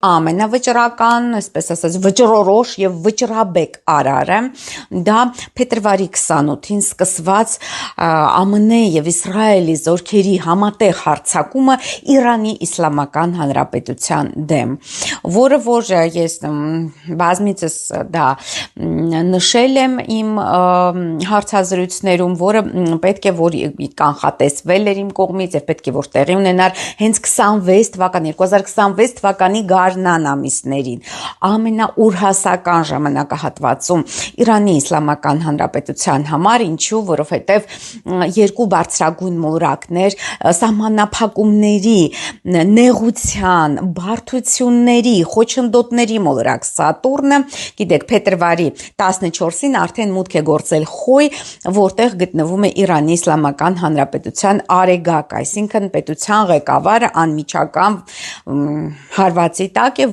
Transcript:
ամենավճռական, այսպես ասած, վճռորոշ եւ վճռաբեկ արարը դա փետրվարի 28-ին սկսված ԱՄՆ եւ Իսրայելի զորքերի համատեղ հարձակումը Իրանի Իսլամական Հանրապետության դեմ, որը որ ես բազմիցս դա նշել եմ իմ հարցազրույցներում, որը պետք է որ կանխատեսվել էր իմ կողմից եւ պետք է որ տեղի ունենար հենց 2026 թվականի գարնան ամիսներին ամենաուրհասական ժամանակահատվածում Իրանի Իսլամական Հանրապետության համար, ինչու, որովհետև երկու բարձրագույն մոլորակներ սահմանափակումների, նեղության, բարդությունների, խոչընդոտների մոլորակ Սատուրնը, գիտեք, փետրվարի 14-ին արդեն մուտք է գործել Խոյ, որտեղ գտնվում է Իրանի Իսլամական Հանրապետության արեգակ, այսինքն պետության ղեկավարը անմիջական հարվածի տակ է,